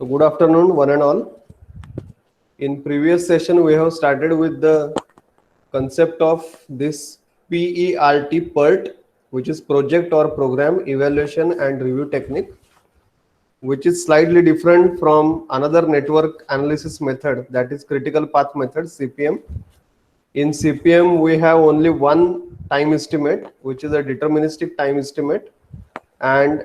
So good afternoon, one and all. In previous session, we have started with the concept of this PERT, which is Project or Program Evaluation and Review Technique, which is slightly different from another network analysis method, that is Critical Path Method, CPM. In CPM, we have only one time estimate, which is a deterministic time estimate, and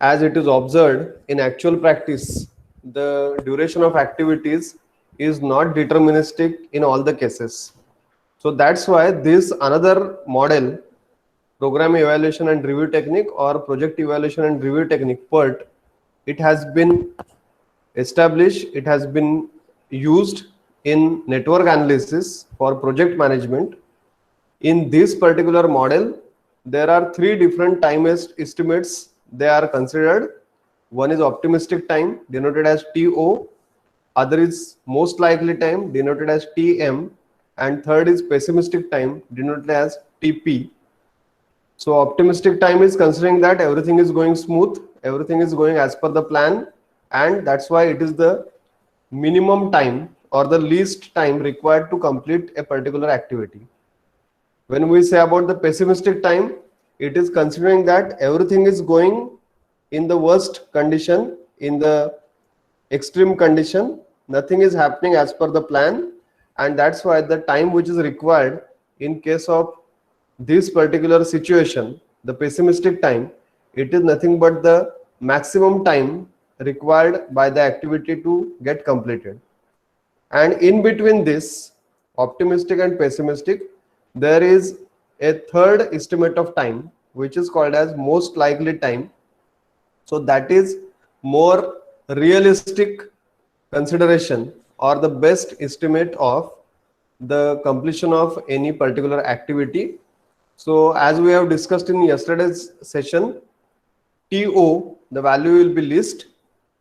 as it is observed in actual practice, the duration of activities is not deterministic in all the cases. So that's why this another model, program evaluation and review technique or project evaluation and review technique, PERT, it has been established, it has been used in network analysis for project management. In this particular model, there are three different time estimates they are considered. One is optimistic time, denoted as TO, other is most likely time, denoted as TM, and third is pessimistic time, denoted as TP. So optimistic time is considering that everything is going smooth, everything is going as per the plan, and that's why it is the minimum time or the least time required to complete a particular activity. When we say about the pessimistic time, it is considering that everything is going in the worst condition, in the extreme condition, nothing is happening as per the plan, and that's why the time which is required in case of this particular situation, the pessimistic time, it is nothing but the maximum time required by the activity to get completed. And in between this optimistic and pessimistic, there is a third estimate of time which is called as most likely time. So that is more realistic consideration or the best estimate of the completion of any particular activity. So as we have discussed in yesterday's session, TO, the value will be least,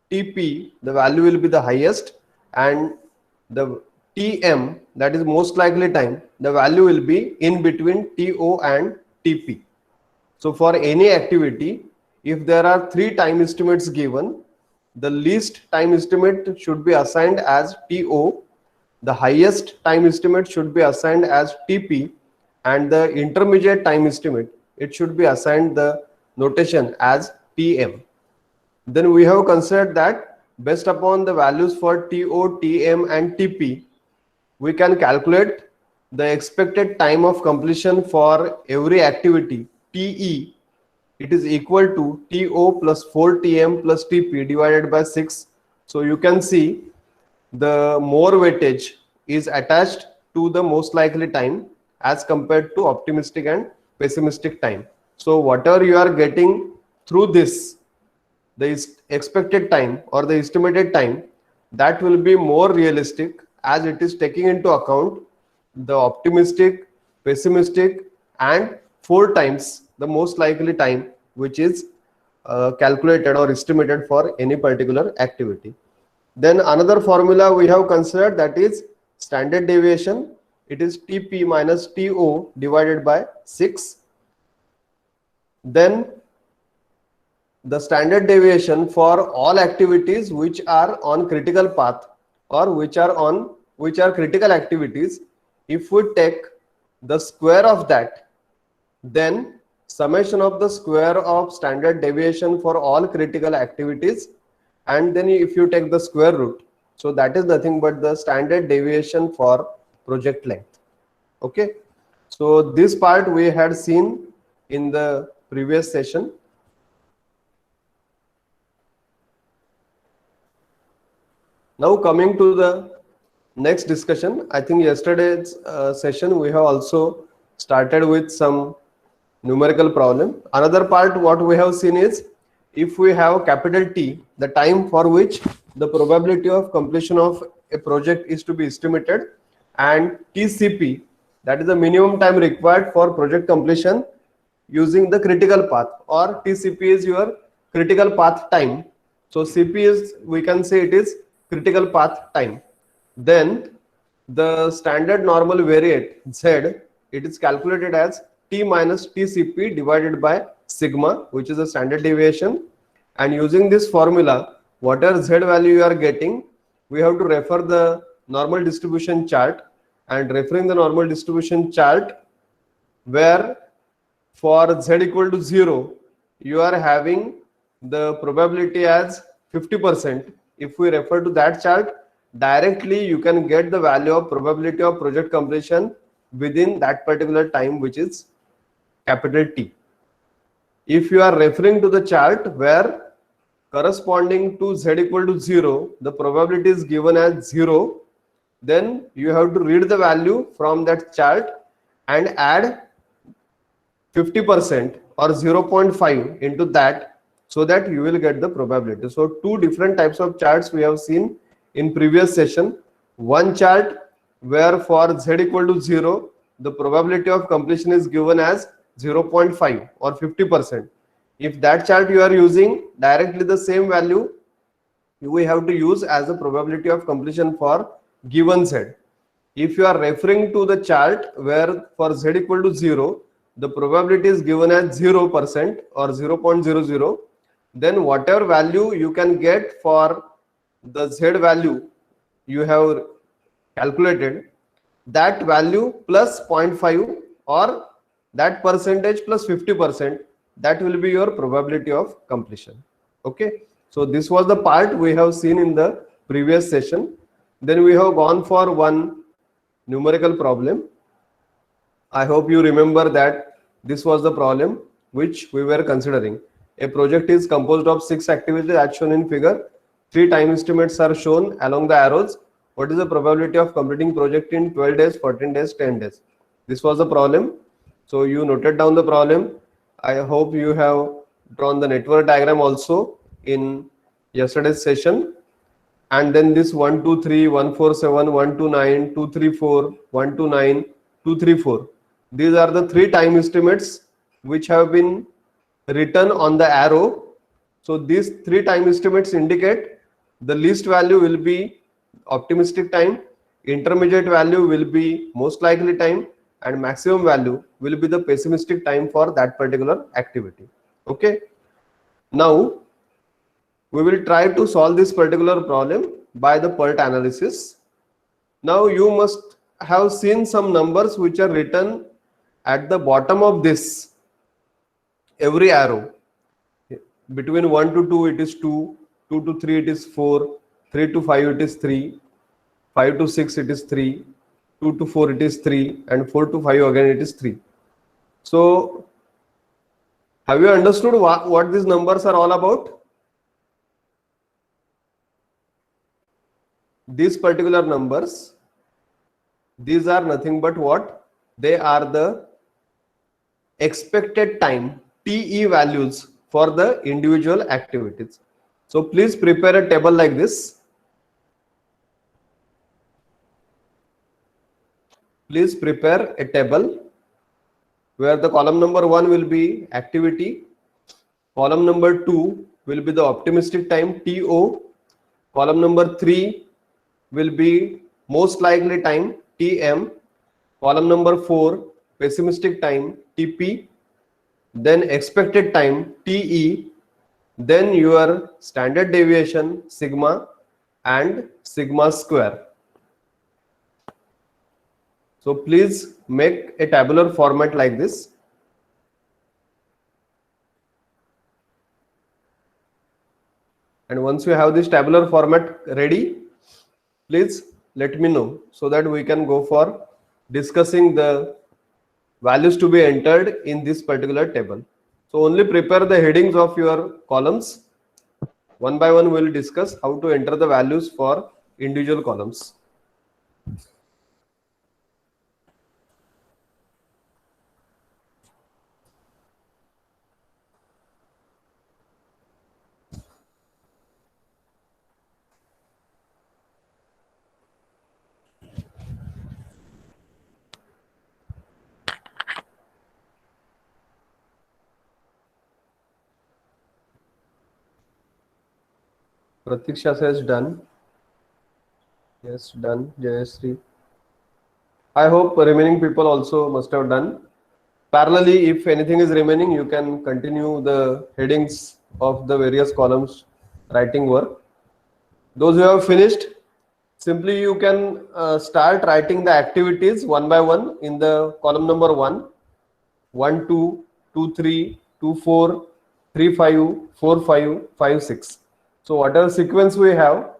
TP, the value will be the highest, and the TM, that is most likely time, the value will be in between TO and TP. So for any activity, if there are three time estimates given, the least time estimate should be assigned as TO, the highest time estimate should be assigned as TP, and the intermediate time estimate, it should be assigned the notation as TM. Then we have considered that based upon the values for TO, TM and TP, we can calculate the expected time of completion for every activity. TE, it is equal to TO plus 4TM plus TP divided by 6. So you can see the more weightage is attached to the most likely time as compared to optimistic and pessimistic time. So whatever you are getting through this, the expected time or the estimated time, that will be more realistic as it is taking into account the optimistic, pessimistic and 4 times the most likely time which is calculated or estimated for any particular activity. Then another formula we have considered, that is standard deviation. It is TP minus TO divided by 6. Then the standard deviation for all activities which are on critical path or which are critical activities, if we take the square of that, then summation of the square of standard deviation for all critical activities, and then if you take the square root, so that is nothing but the standard deviation for project length. Okay, so this part we had seen in the previous session. Now coming to the next discussion, I think yesterday's session we have also started with some numerical problem. Another part what we have seen is, if we have capital T, the time for which the probability of completion of a project is to be estimated, and TCP, that is the minimum time required for project completion using the critical path, or TCP is your critical path time. So CP is, we can say it is critical path time. Then the standard normal variate Z, it is calculated as T minus TCP divided by sigma, which is a standard deviation, and using this formula whatever z value you are getting, we have to refer the normal distribution chart, and referring the normal distribution chart where for z equal to 0 you are having the probability as 50%. If we refer to that chart directly, you can get the value of probability of project completion within that particular time, which is capital T. If you are referring to the chart where corresponding to z equal to 0 the probability is given as 0, then you have to read the value from that chart and add 50% or 0.5 into that, so that you will get the probability. So two different types of charts we have seen in previous session. One chart where for z equal to 0 the probability of completion is given as 0.5 or 50%. If that chart you are using directly the same value, we have to use as the probability of completion for given z. If you are referring to the chart where for z equal to 0 the probability is given as 0% or 0.00, then whatever value you can get for the z value you have calculated, that value plus 0.5 or that percentage plus 50%, that will be your probability of completion. Okay, so this was the part we have seen in the previous session. Then we have gone for one numerical problem. I hope you remember that this was the problem which we were considering. A project is composed of 6 activities as shown in figure. 3 time estimates are shown along the arrows. What is the probability of completing project in 12 days, 14 days, 10 days? This was the problem. So you noted down the problem. I hope you have drawn the network diagram also in yesterday's session. And then this 1 2 3 1 4 7 1 2 9 2 3 4 1 2 9 2 3 4, these are the 3 time estimates which have been written on the arrow. So these 3 time estimates indicate the least value will be optimistic time, intermediate value will be most likely time, and maximum value will be the pessimistic time for that particular activity. Okay, now we will try to solve this particular problem by the PERT analysis. Now you must have seen some numbers which are written at the bottom of this every arrow. Between 1 to 2 it is 2, 2 to 3 it is 4, 3 to 5 it is 3, 5 to 6 it is 3, 2 to 4 it is 3, and 4 to 5 again it is 3. So have you understood what these numbers are all about? These particular numbers, these are nothing but what? They are the expected time TE values for the individual activities. So please prepare a table like this. Please prepare a table where the column number 1 will be activity, column number 2 will be the optimistic time TO, column number 3 will be most likely time TM, column number 4 pessimistic time TP, then expected time TE, then your standard deviation sigma and sigma square. So please make a tabular format like this. And once you have this tabular format ready, please let me know so that we can go for discussing the values to be entered in this particular table. So only prepare the headings of your columns. One by one we will discuss how to enter the values for individual columns. Pratiksha says done. Yes, done. Jayashree. I hope remaining people also must have done. Parallelly, if anything is remaining, you can continue the headings of the various columns writing work. Those who have finished, simply you can start writing the activities one by one in the column number 1, 1, 2, 2, 3, 2, 4, 3, 5, 4, 5, 5, 6. So whatever sequence we have,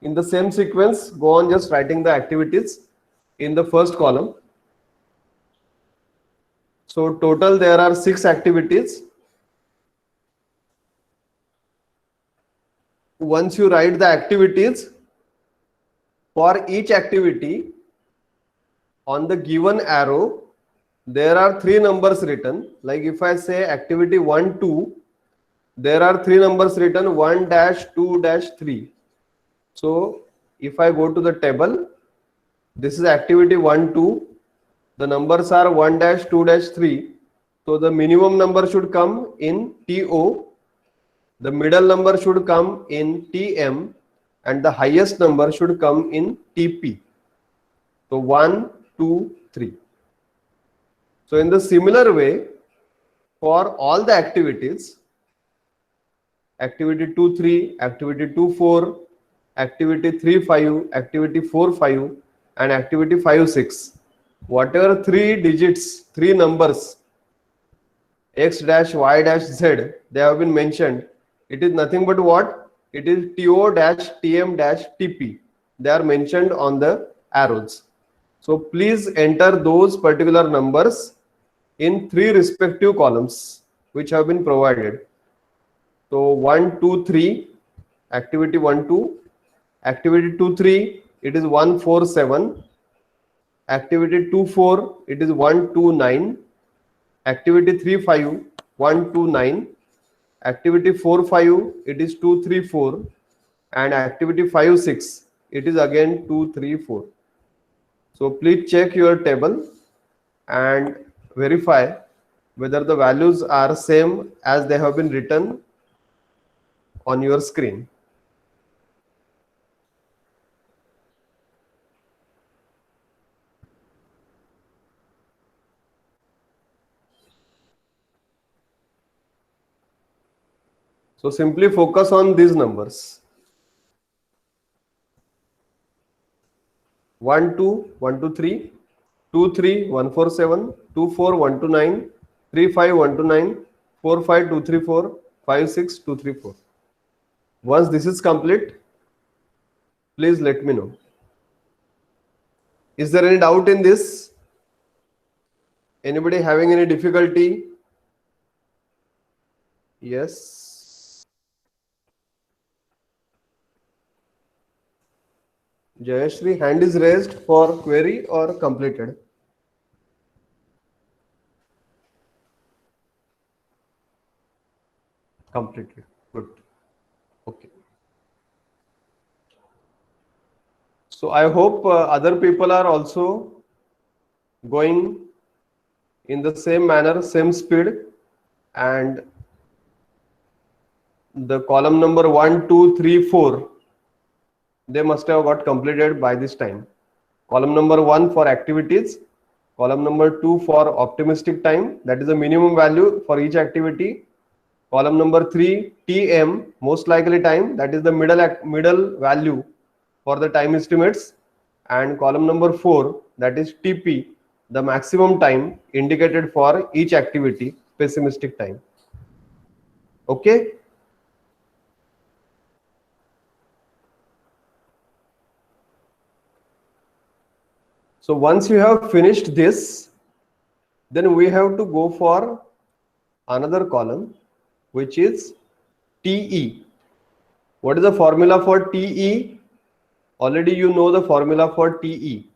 in the same sequence, go on just writing the activities in the first column. So total there are 6 activities. Once you write the activities, for each activity on the given arrow, there are 3 numbers written. Like if I say activity 1, 2, there are 3 numbers written 1 dash 2 dash 3. So if I go to the table, this is activity 1, 2. The numbers are 1 dash 2 dash 3. So the minimum number should come in TO. The middle number should come in TM and the highest number should come in TP. So 1, 2, 3. So in the similar way, for all the activities, activity 2, 3, activity 2, 4, activity 3, 5, activity 4, 5, and activity 5, 6, whatever 3 digits, 3 numbers, x dash, y dash, z, they have been mentioned. It is nothing but what? It is TO dash, TM dash, TP. They are mentioned on the arrows. So please enter those particular numbers in 3 respective columns which have been provided. So 1, 2, 3, activity 1, 2, activity 2, 3, it is 1, 4, 7, activity 2, 4, it is 1, 2, 9, activity 3, 5, 1, 2, 9, activity 4, 5, it is 2, 3, 4, and activity 5, 6, it is again 2, 3, 4. So please check your table and verify whether the values are same as they have been written on your screen. So simply focus on these numbers. 1, 2, 1, 2, 3, 2, 3, 1, 4, 7, 2, 4, 1, 2, 9, 3, 5, 1, 2, 9, 4, 5, 2, 3, 4, 5, 6, 2, 3, 4. Once this is complete, please let me know. Is there any doubt in this? Anybody having any difficulty? Yes. Jayashri, hand is raised for query or completed? Completed. Good. Okay. So I hope other people are also going in the same manner, same speed, and the column number 1, 2, 3, 4, they must have got completed by this time. Column number 1 for activities, column number 2 for optimistic time, that is the minimum value for each activity. Column number 3, TM, most likely time, that is the middle value for the time estimates. And column number 4, that is TP, the maximum time indicated for each activity, pessimistic time. Okay. So once you have finished this, then we have to go for another column, which is TE. What is the formula for TE? Already you know the formula for TE.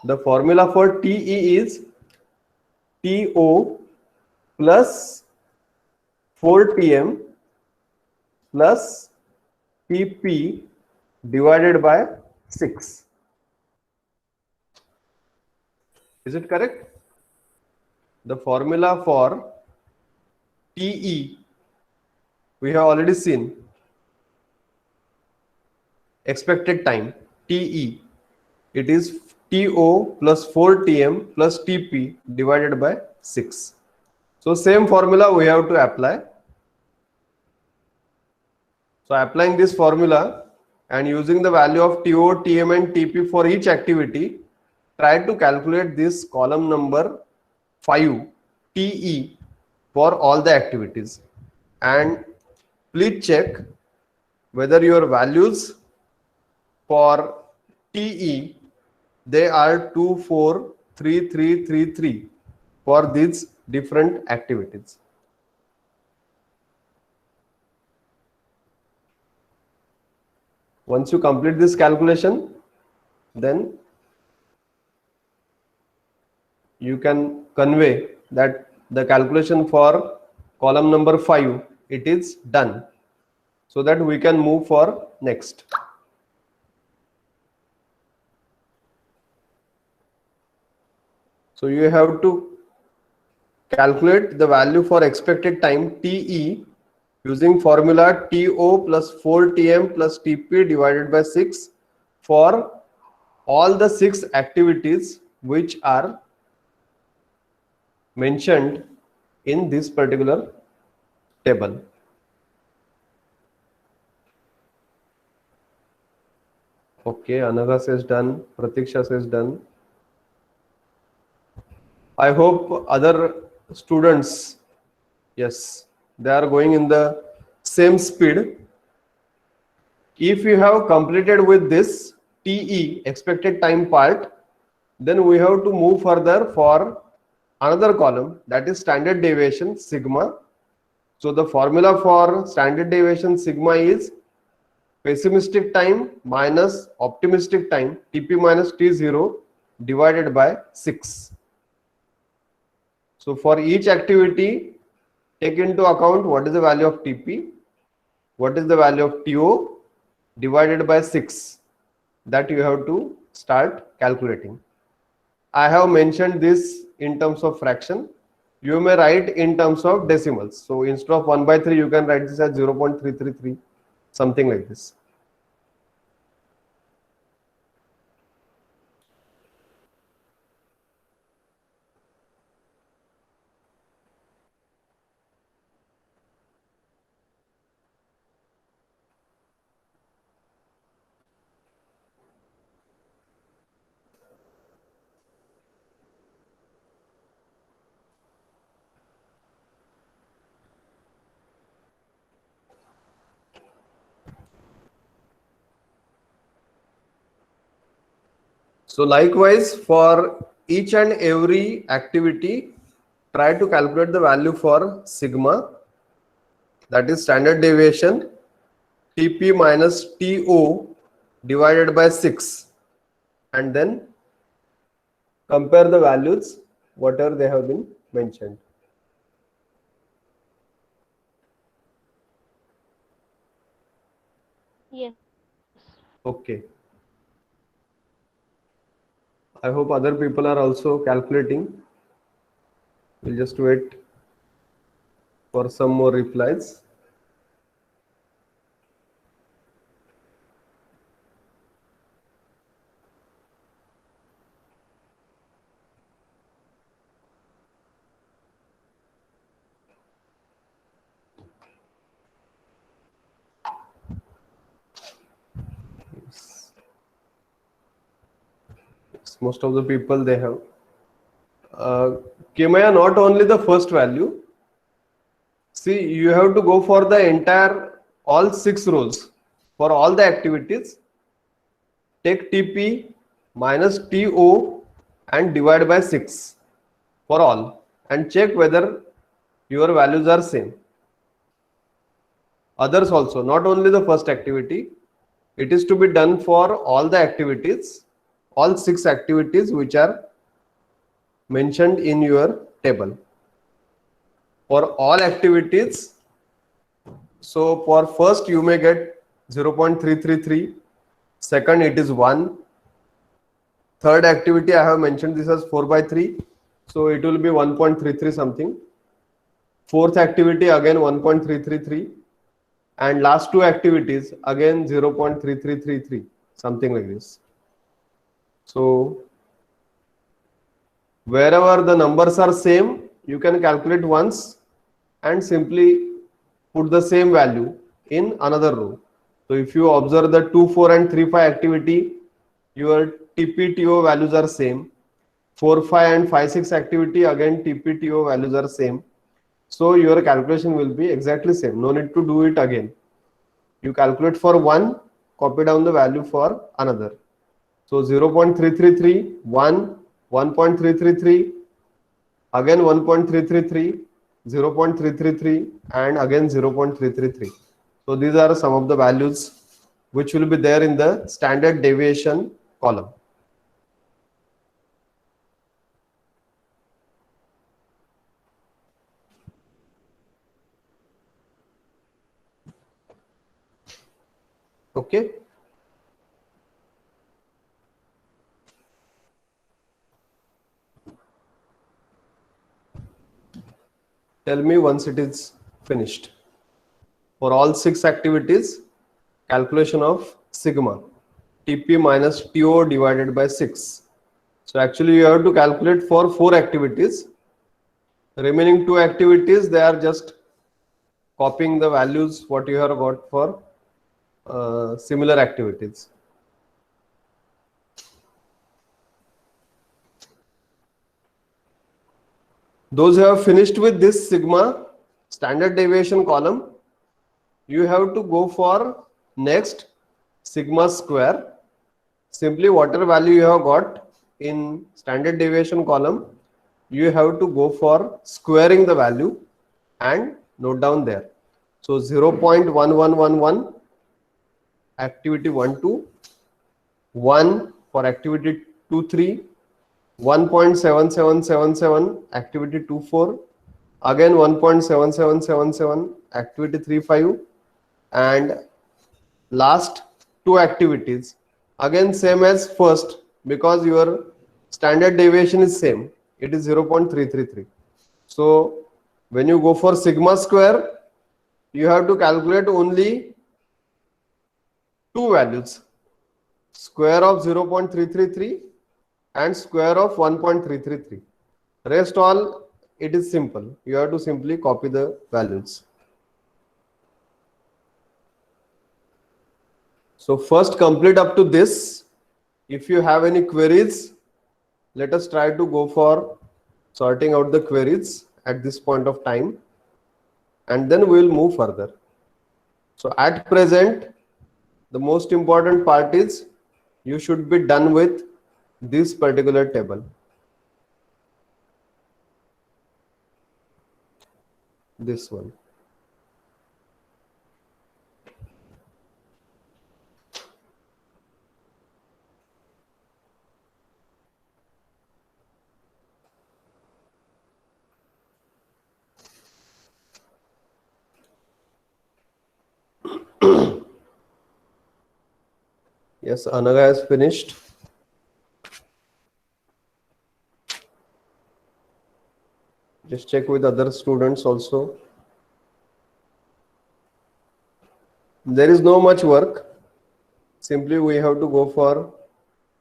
The formula for TE is TO plus 4TM plus TP divided by 6. Is it correct? The formula for TE we have already seen. Expected time, TE, it is TO plus 4TM plus TP divided by 6. So same formula we have to apply. So applying this formula and using the value of TO, TM and TP for each activity, try to calculate this column number 5 TE for all the activities, and please check whether your values for TE they are 243333 for these different activities. Once you complete this calculation, then you can convey that the calculation for column number 5 it is done, so that we can move for next. So you have to calculate the value for expected time TE using formula TO plus 4TM plus TP divided by 6 for all the 6 activities which are mentioned in this particular table. Okay, Anaga says done, Pratiksha says done. I hope other students, yes, they are going in the same speed. If you have completed with this TE expected time part, then we have to move further for another column, that is standard deviation sigma. So the formula for standard deviation sigma is pessimistic time minus optimistic time TP minus T0 divided by 6. So for each activity, take into account what is the value of TP, what is the value of TO divided by 6, that you have to start calculating. I have mentioned this in terms of fraction. You may write in terms of decimals. So instead of 1/3, you can write this as 0.333, something like this. So likewise, for each and every activity, try to calculate the value for sigma, that is standard deviation, TP minus TO divided by 6, and then compare the values whatever they have been mentioned. Yes. Okay. I hope other people are also calculating. We'll just wait for some more replies. Most of the people they have. Kimaya, not only the first value. See, you have to go for the entire all 6 rows for all the activities. Take TP minus TO and divide by 6 for all, and check whether your values are same. Others also, not only the first activity, it is to be done for all the activities, all 6 activities which are mentioned in your table. For all activities, so for first you may get 0.333, second it is 1, third activity I have mentioned this as 4/3, so it will be 1.33 something, fourth activity again 1.333, and last 2 activities again 0.3333, something like this. So wherever the numbers are same, you can calculate once and simply put the same value in another row. So if you observe the 2, 4 and 3, 5 activity, your TPTO values are same. 4, 5 and 5, 6 activity, again TPTO values are same. So your calculation will be exactly same. No need to do it again. You calculate for one, copy down the value for another. So 0.333, 1, 1.333, again 1.333, 0.333 and again 0.333. So these are some of the values which will be there in the standard deviation column. Okay. Tell me once it is finished. For all 6 activities, calculation of sigma TP minus TO divided by 6. So actually you have to calculate for 4 activities. Remaining 2 activities, they are just copying the values what you have got for similar activities. Those who have finished with this sigma standard deviation column, you have to go for next sigma square. Simply whatever value you have got in standard deviation column, you have to go for squaring the value and note down there. So 0.1111 activity 1 2, 1 for activity 2 3, 1.7777 activity 2 4, again 1.7777 activity 3 5, and last 2 activities again same as first, because your standard deviation is same, it is 0.333. So when you go for sigma square, you have to calculate only 2 values, square of 0.333 and square of 1.333. Rest all it is simple, you have to simply copy the values. So first complete up to this. If you have any queries, let us try to go for sorting out the queries at this point of time, and then we will move further. So at present, the most important part is you should be done with this particular table. This one. Yes, Anaga has finished. Just check with other students also. There is no much work. Simply we have to go for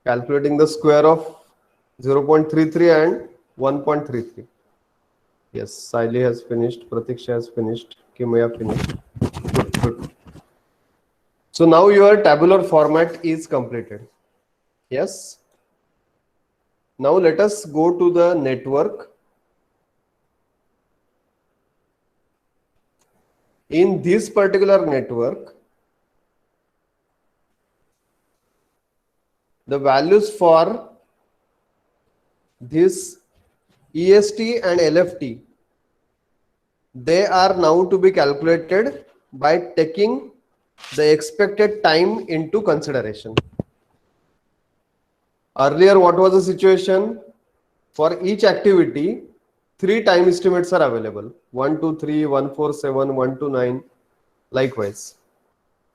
calculating the square of 0.33 and 1.33. Yes, Saili has finished, Pratiksha has finished, Kimaya finished. Good, good. So now your tabular format is completed. Yes. Now let us go to the network. In this particular network, the values for this EST and LFT, they are now to be calculated by taking the expected time into consideration. Earlier, what was the situation? For each activity, 3 time estimates are available: 1 2 3, 1 4 7, 1 2 9. Likewise,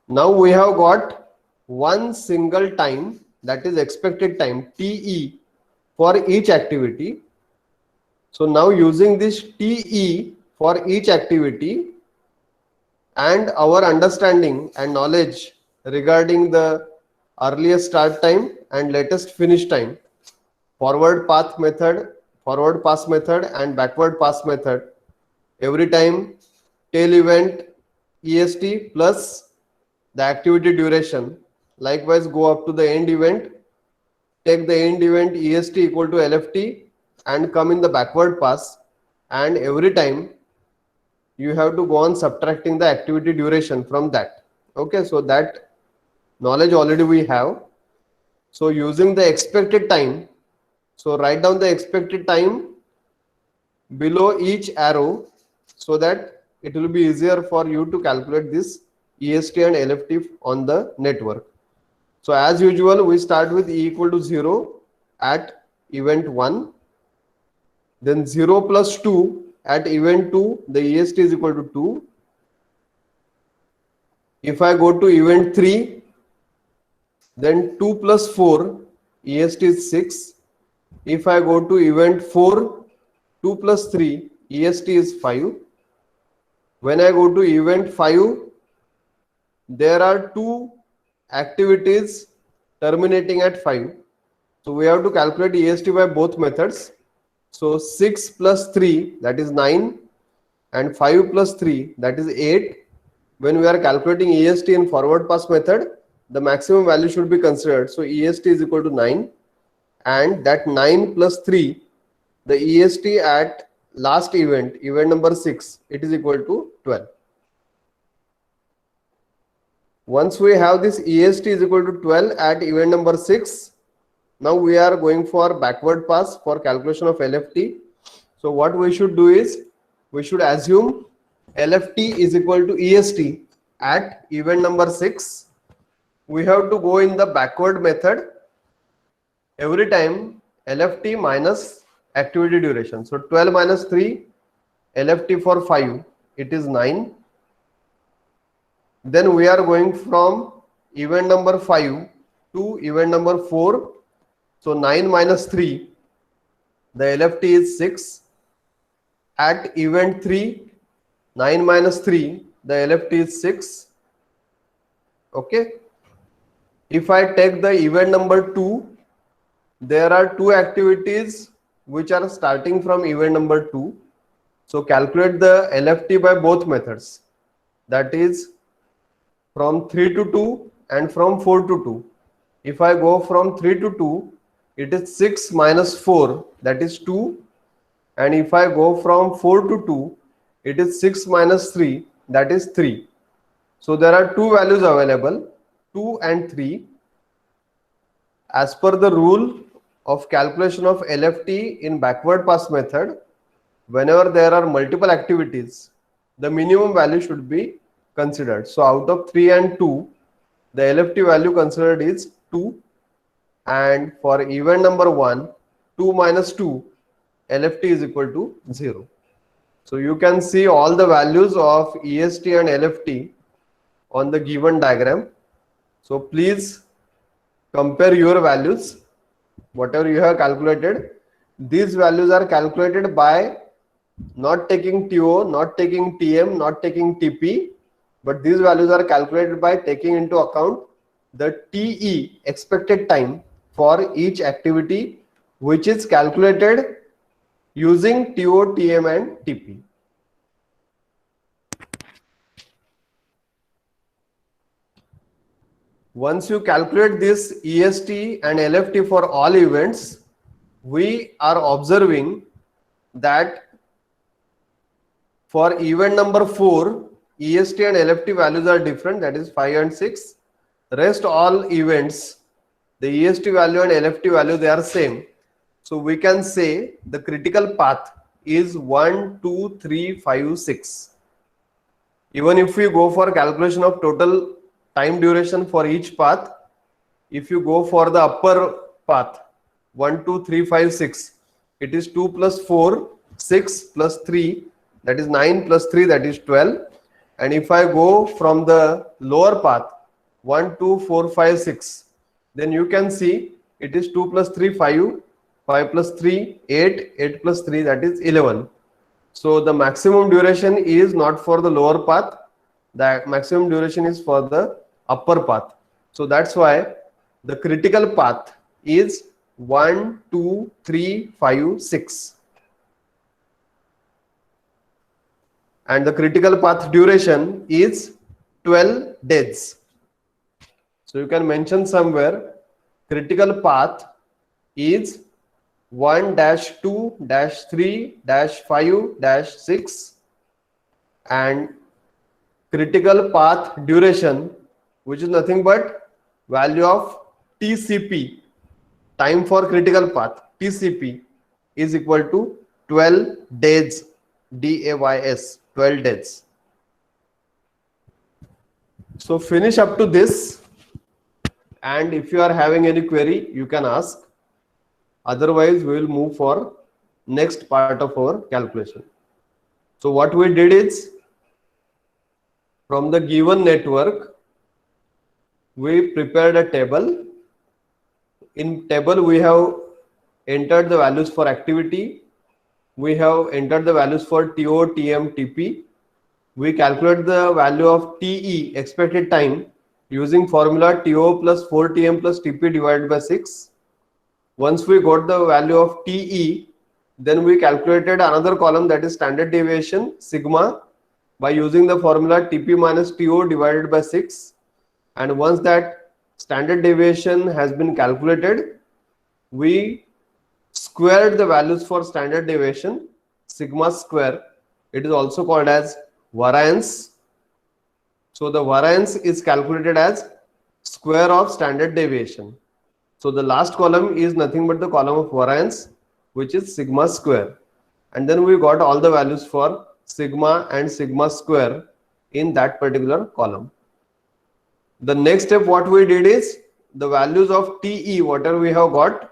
now we have got one single time, that is expected time TE, for each activity. So now using this TE for each activity and our understanding and knowledge regarding the earliest start time and latest finish time, forward path method forward pass method and backward pass method, every time tail event EST plus the activity duration. Likewise, go up to the end event, take the end event EST equal to LFT and come in the backward pass, and every time you have to go on subtracting the activity duration from that. Okay, so that knowledge already we have. So using the expected time, so write down the expected time below each arrow so that it will be easier for you to calculate this EST and LFT on the network. So as usual, we start with E equal to 0 at event 1, then 0 plus 2 at event 2, the EST is equal to 2. If I go to event 3, then 2 plus 4, EST is 6. If I go to event 4, 2 plus 3, EST is 5. When I go to event 5, there are two activities terminating at 5. So we have to calculate EST by both methods. So 6 plus 3, that is 9, and 5 plus 3, that is 8. When we are calculating EST in forward pass method, the maximum value should be considered. So EST is equal to 9, and that 9 plus 3, the EST at last event, event number 6, it is equal to 12. Once we have this EST is equal to 12 at event number 6, now we are going for backward pass for calculation of LFT. So what we should do is, we should assume LFT is equal to EST at event number 6. We have to go in the backward method every time LFT minus activity duration. So 12 minus 3, LFT for 5, it is 9. Then we are going from event number 5 to event number 4. So 9 minus 3, the LFT is 6. At event 3, 9 minus 3, the LFT is 6. Okay. If I take the event number 2, there are two activities which are starting from event number 2. So calculate the LFT by both methods. That is from 3 to 2 and from 4 to 2. If I go from 3 to 2, it is 6 minus 4, that is 2. And if I go from 4 to 2, it is 6 minus 3, that is 3. So there are two values available, 2 and 3. As per the rule of calculation of LFT in backward pass method, whenever there are multiple activities, the minimum value should be considered. So out of 3 and 2, the LFT value considered is 2. And for event number 1, 2 minus 2, LFT is equal to 0. So you can see all the values of EST and LFT on the given diagram. So please compare your values, whatever you have calculated. These values are calculated by not taking TO, not taking TM, not taking TP, but these values are calculated by taking into account the TE, expected time, for each activity, which is calculated using TO, TM and TP. Once you calculate this EST and LFT for all events, we are observing that for event number 4, EST and LFT values are different, that is 5 and 6. Rest all events, the EST value and LFT value, they are same. So we can say the critical path is 1, 2, 3, 5, 6. Even if we go for calculation of total time duration for each path, if you go for the upper path 1, 2, 3, 5, 6, it is 2 plus 4, 6 plus 3, that is 9 plus 3, that is 12. And if I go from the lower path 1, 2, 4, 5, 6, then you can see it is 2 plus 3, 5, 5 plus 3, 8, 8 plus 3, that is 11. So the maximum duration is not for the lower path, the maximum duration is for the upper path. So that's why the critical path is 1, 2, 3, 5, 6. And the critical path duration is 12 days. So you can mention somewhere critical path is 1-2-3-5-6 and critical path duration, which is nothing but value of TCP, time for critical path, TCP, is equal to 12 days, DAYS, 12 days. So finish up to this, and if you are having any query, you can ask. Otherwise, we will move for next part of our calculation. So what we did is, from the given network, we prepared a table. In table, we have entered the values for activity. We have entered the values for TO, TM, TP. We calculate the value of TE, expected time, using formula TO plus 4TM plus TP divided by 6. Once we got the value of TE, then we calculated another column, that is standard deviation, sigma, by using the formula TP minus TO divided by 6. And once that standard deviation has been calculated, we squared the values for standard deviation, sigma square. It is also called as variance. So the variance is calculated as square of standard deviation. So the last column is nothing but the column of variance, which is sigma square. And then we got all the values for sigma and sigma square in that particular column. The next step what we did is, the values of TE, whatever we have got,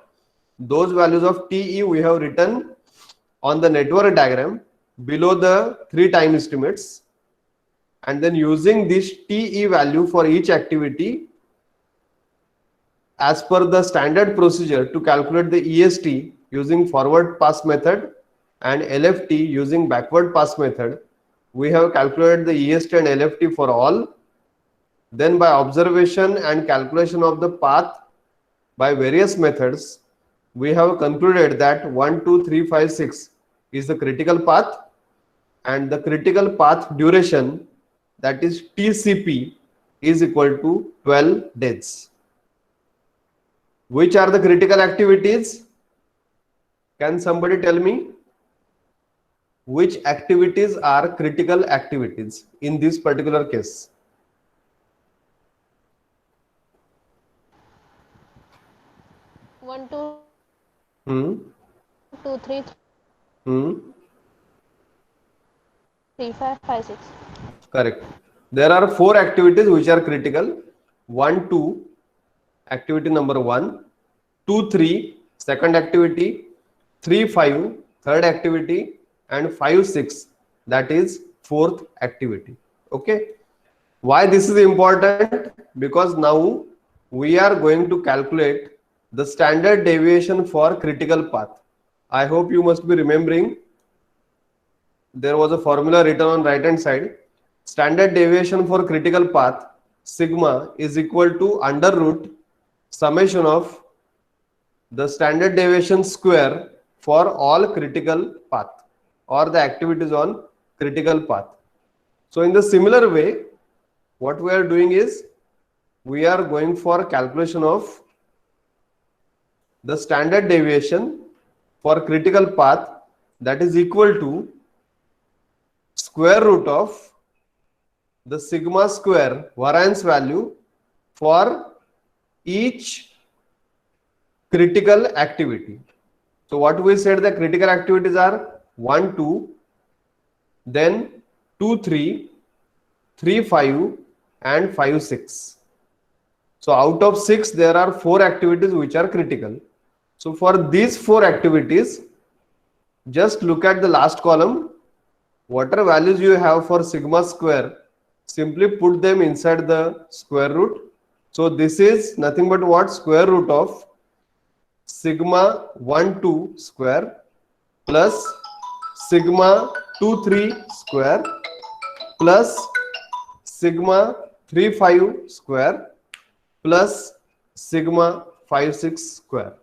those values of TE we have written on the network diagram below the 3 time estimates. And then using this TE value for each activity, as per the standard procedure to calculate the EST using forward pass method and LFT using backward pass method, we have calculated the EST and LFT for all. Then by observation and calculation of the path by various methods, we have concluded that 1, 2, 3, 5, 6 is the critical path, and the critical path duration, that is TCP, is equal to 12 days. Which are the critical activities? Can somebody tell me? Which activities are critical activities in this particular case? 1, 2, Hmm. 2, 3, Hmm. 3, 5, 5, 6. Correct. There are 4 activities which are critical. 1, 2, activity number 1. 2, 3, second activity. 3, 5, third activity. And 5, 6, that is fourth activity. Okay. Why this is important? Because now we are going to calculate the standard deviation for critical path. I hope you must be remembering, there was a formula written on right hand side. Standard deviation for critical path, sigma, is equal to under root summation of the standard deviation square for all critical path or the activities on critical path. So in the similar way, what we are doing is, we are going for calculation of the standard deviation for critical path, that is equal to square root of the sigma square variance value for each critical activity. So what we said, the critical activities are 1, 2, then 2, 3, 3, 5 and 5, 6. So out of 6, there are 4 activities which are critical. So for these 4 activities, just look at the last column. Whatever values you have for sigma square, simply put them inside the square root. So this is nothing but what? Square root of sigma 1, 2 square plus sigma 2, 3 square plus sigma 3, 5 square plus sigma 5, 6 square.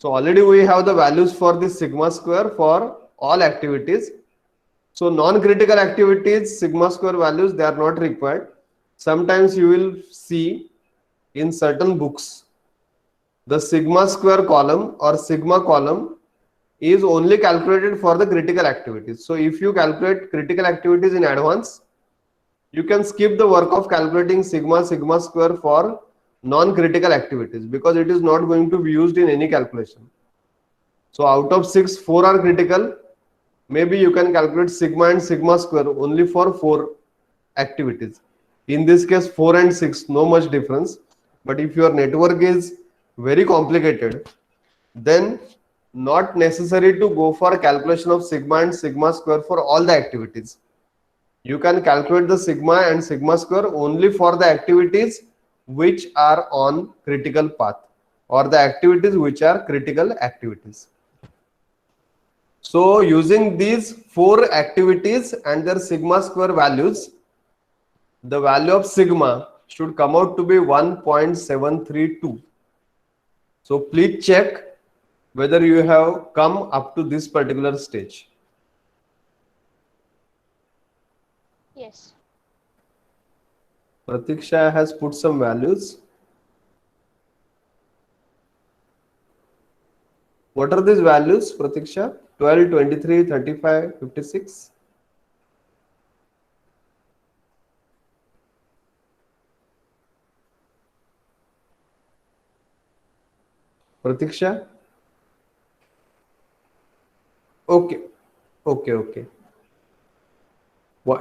So already we have the values for this sigma square for all activities. So non-critical activities, sigma square values, they are not required. Sometimes you will see in certain books, the sigma square column or sigma column is only calculated for the critical activities. So if you calculate critical activities in advance, you can skip the work of calculating sigma square for non-critical activities because it is not going to be used in any calculation. So out of 6, 4 are critical. Maybe you can calculate sigma and sigma square only for 4 activities. In this case, 4 and 6, no much difference. But if your network is very complicated, then not necessary to go for calculation of sigma and sigma square for all the activities. You can calculate the sigma and sigma square only for the activities which are on critical path or the activities which are critical activities. So using these 4 activities and their sigma square values, the value of sigma should come out to be 1.732. So please check whether you have come up to this particular stage. Yes. Pratiksha has put some values. What are these values, Pratiksha? 12, 23, 35, 56. Pratiksha? Okay. Okay.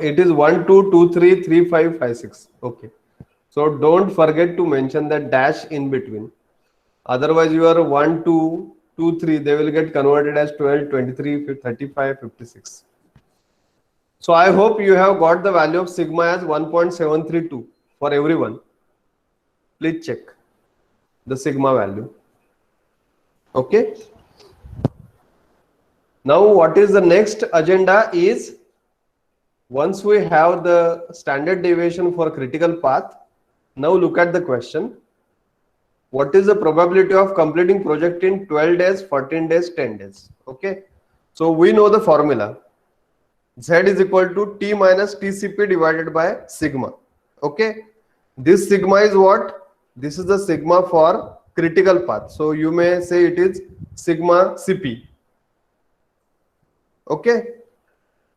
It is 1, 2, 2, 3, 3, 5, 5, 6. Okay. So don't forget to mention that dash in between. Otherwise, your 1, 2, 2, 3, they will get converted as 12, 23, 35, 56. So I hope you have got the value of sigma as 1.732 for everyone. Please check the sigma value. Okay. Now what is the next agenda is, once we have the standard deviation for critical path, now look at the question. What is the probability of completing project in 12 days, 14 days, 10 days? Okay. So we know the formula. Z is equal to T minus TCP divided by sigma. Okay. This sigma is what? This is the sigma for critical path. So you may say it is sigma CP. Okay.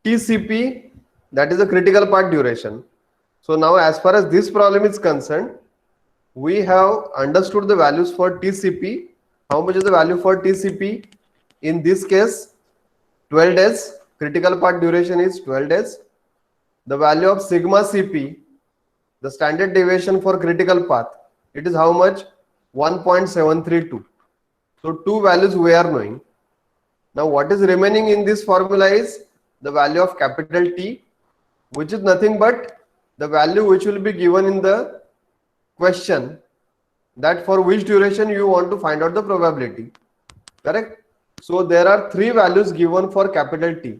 TCP, that is the critical path duration. So now as far as this problem is concerned, we have understood the values for TCP. How much is the value for TCP? In this case, 12 days. Critical path duration is 12 days. The value of sigma CP, the standard deviation for critical path, it is how much? 1.732. So 2 values we are knowing. Now what is remaining in this formula is the value of capital T, which is nothing but the value which will be given in the question, that for which duration you want to find out the probability. Correct? So there are 3 values given for capital T.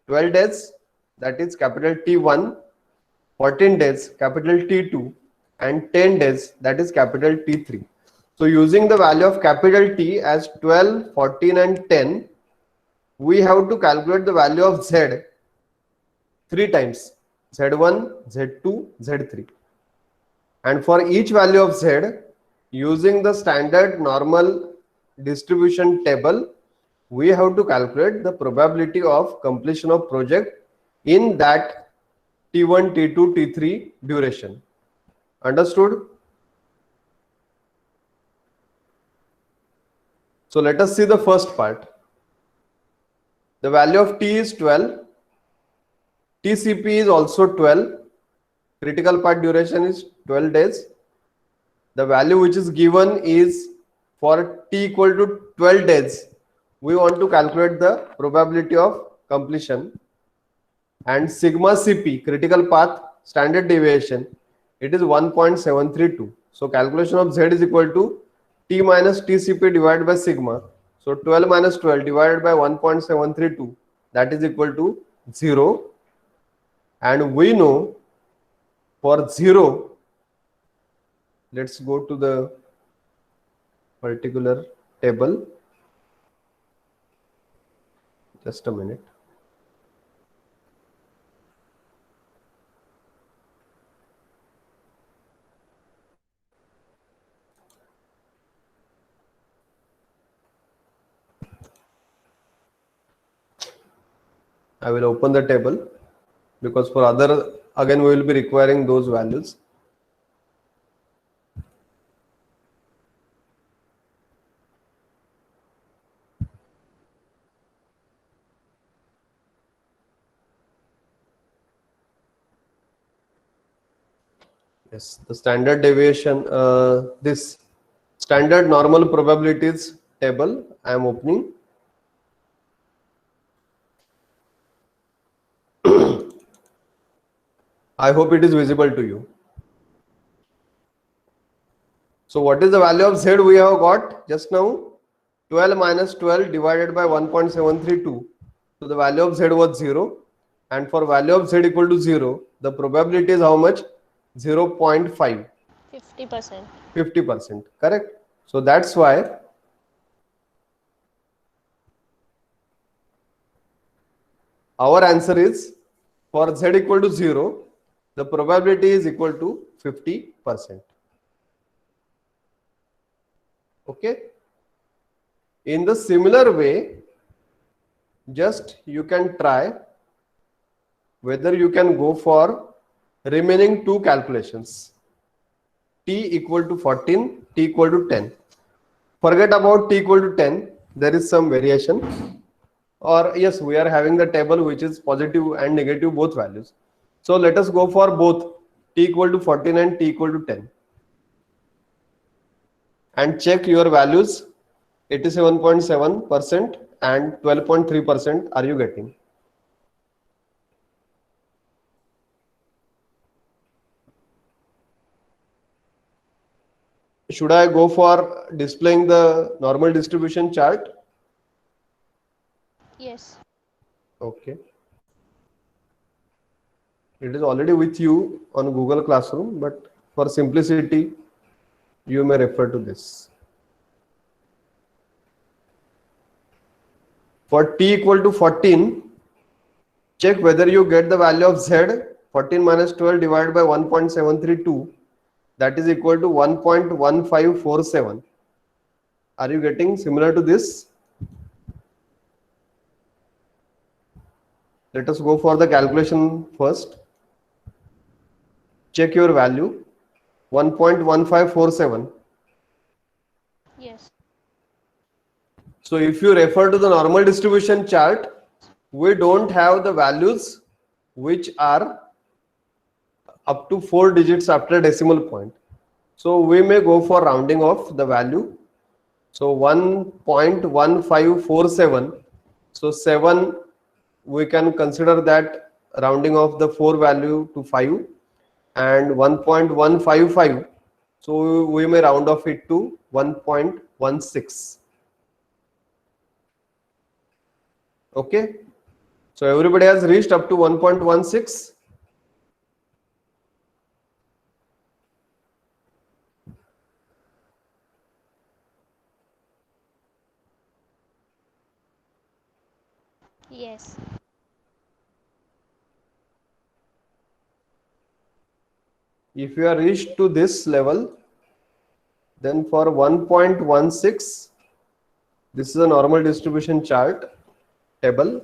12 days, that is capital T1, 14 days, capital T2, and 10 days, that is capital T3. So using the value of capital T as 12, 14 and 10, we have to calculate the value of Z 3 times, Z1, Z2, Z3. And for each value of Z, using the standard normal distribution table, we have to calculate the probability of completion of project in that T1, T2, T3 duration. Understood? So let us see the first part. The value of T is 12. TCP is also 12. Critical path duration is 12 days. The value which is given is for T equal to 12 days. We want to calculate the probability of completion, and sigma CP, critical path standard deviation, it is 1.732. So calculation of Z is equal to T minus TCP divided by sigma. So 12 minus 12 divided by 1.732, that is equal to 0. And we know for 0, let's go to the particular table. Just a minute. I will open the table because for other, again, we will be requiring those values. Yes, the standard deviation, this standard normal probabilities table I am opening. I hope it is visible to you. So what is the value of Z we have got just now? 12 minus 12 divided by 1.732. So the value of Z was 0. And for value of Z equal to 0, the probability is how much? 0.5. 50%. 50%. Correct? So that's why our answer is for Z equal to 0, the probability is equal to 50%. Okay? In the similar way, just you can try whether you can go for remaining two calculations. T equal to 14, T equal to 10. Forget about T equal to 10. There is some variation. Or yes, we are having the table which is positive and negative both values. So let us go for both T equal to 14 and T equal to 10. And check your values. 87.7% and 12.3% are you getting? Should I go for displaying the normal distribution chart? Yes. Okay. It is already with you on Google Classroom, but for simplicity, you may refer to this. For T equal to 14, check whether you get the value of Z, 14 minus 12 divided by 1.732, that is equal to 1.1547. Are you getting similar to this? Let us go for the calculation first. Check your value, 1.1547. Yes. So if you refer to the normal distribution chart, we don't have the values which are up to 4 digits after decimal point. So we may go for rounding off the value. So 1.1547. So 7, we can consider that rounding off the 4 value to 5, and 1.155. So we may round off it to 1.16. Okay. So everybody has reached up to 1.16. Yes. If you are reached to this level, then for 1.16, this is a normal distribution chart table.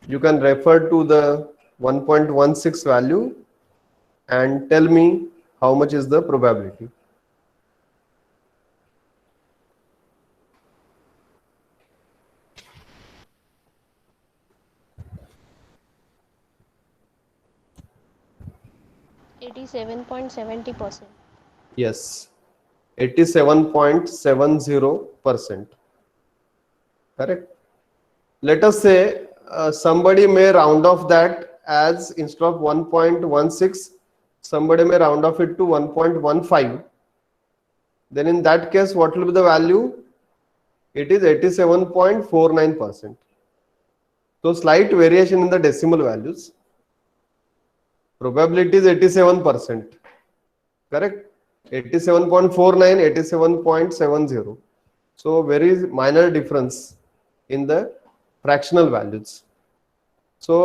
You can refer to the 1.16 value and tell me how much is the probability. %87.70%. Yes, 87.70%. Correct. Let us say somebody may round off that as instead of 1.16, somebody may round off it to 1.15. Then in that case, what will be the value? It is 87.49%. So slight variation in the decimal values. Probability is 87%. Correct? 87.49, 87.70. So very minor difference in the fractional values. So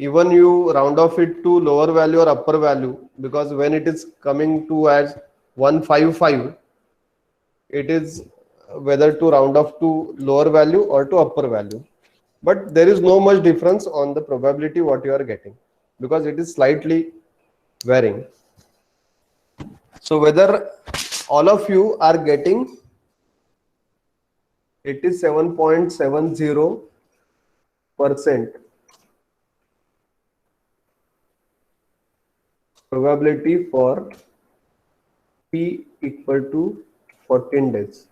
even you round off it to lower value or upper value, because when it is coming to as 155, it is whether to round off to lower value or to upper value. But there is no much difference on the probability what you are getting, because it is slightly varying. So whether all of you are getting 87.70% probability for P equal to 14 days.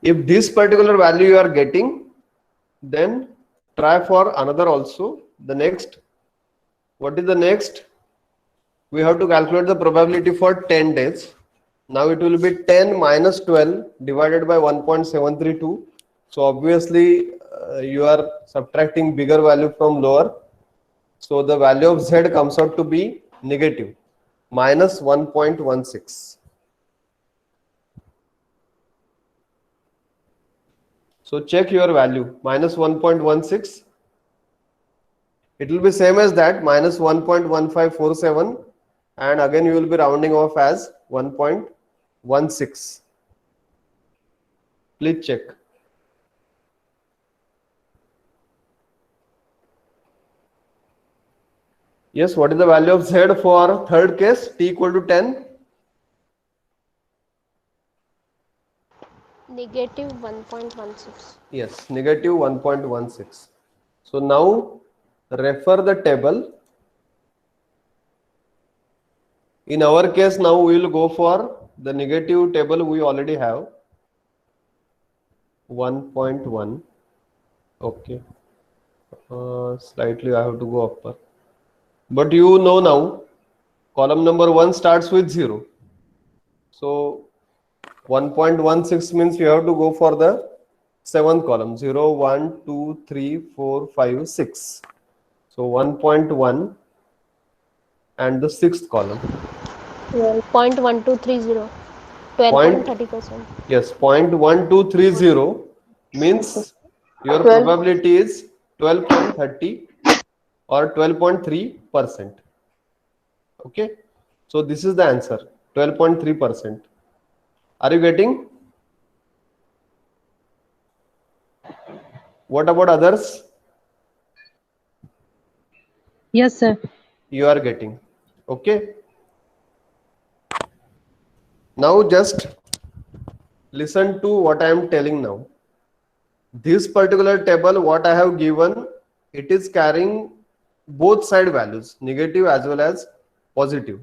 If this particular value you are getting, then try for another also. The next, what is the next? We have to calculate the probability for 10 days. Now it will be 10 minus 12 divided by 1.732. So obviously you are subtracting bigger value from lower. So the value of Z comes out to be negative, minus 1.16. So check your value, minus 1.16. It will be same as that, minus 1.1547, and again you will be rounding off as 1.16. Please check. Yes, what is the value of Z for third case, t equal to 10? Negative 1.16. Yes, negative 1.16. So now refer the table. In our case, now we will go for the negative table we already have. 1.1. Okay. Slightly I have to go upper. But you know now, column number 1 starts with 0. So 1.16 means you have to go for the 7th column. 0, 1, 2, 3, 4, 5, 6. So 1.1 and the 6th column. 0.1230. 12.30%. Yes, 0.1230 means your 12. probability is 12.30 or 12.3%. Okay, so this is the answer, 12.3%. Are you getting? What about others? Yes, sir. You are getting. Okay. Now just listen to what I am telling now. This particular table, what I have given, it is carrying both side values, negative as well as positive.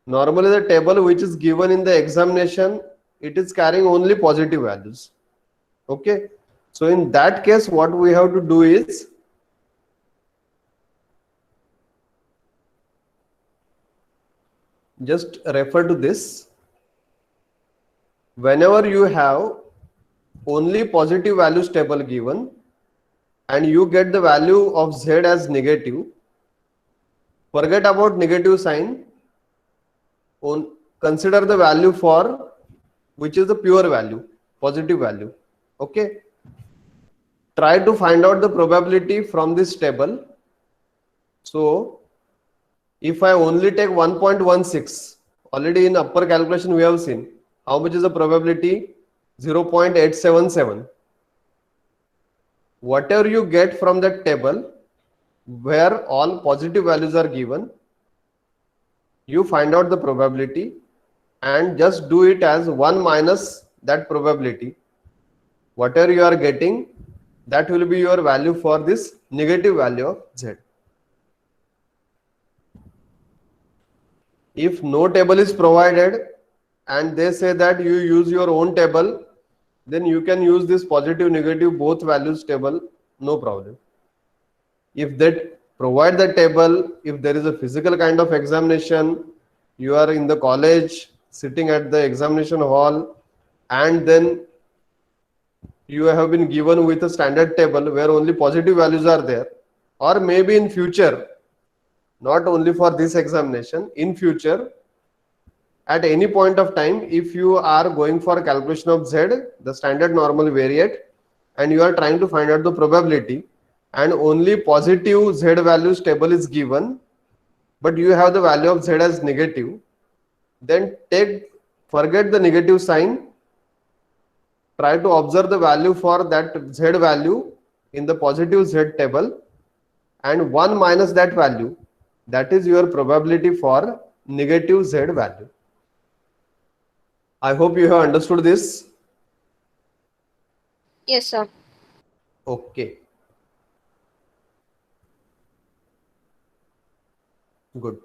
Normally the table which is given in the examination, it is carrying only positive values. Okay. So in that case, what we have to do is, just refer to this. Whenever you have only positive values table given and you get the value of Z as negative, forget about negative sign. Consider the value for which is the pure value, positive value. Okay. Try to find out the probability from this table. So if I only take 1.16, already in upper calculation we have seen how much is the probability, 0.877. Whatever you get from that table where all positive values are given, you find out the probability and just do it as 1 minus that probability. Whatever you are getting, that will be your value for this negative value of Z. If no table is provided and they say that you use your own table, then you can use this positive, negative, both values table, no problem. If they provide the table, if there is a physical kind of examination, you are in the college, sitting at the examination hall, and then you have been given with a standard table where only positive values are there, or maybe in future, not only for this examination, in future, at any point of time, if you are going for calculation of z, the standard normal variate, and you are trying to find out the probability, and only positive z values table is given, but you have the value of z as negative, then forget the negative sign, try to observe the value for that z value in the positive z table, and 1 minus that value, that is your probability for negative z value. I hope you have understood this. Yes, sir. Okay, good.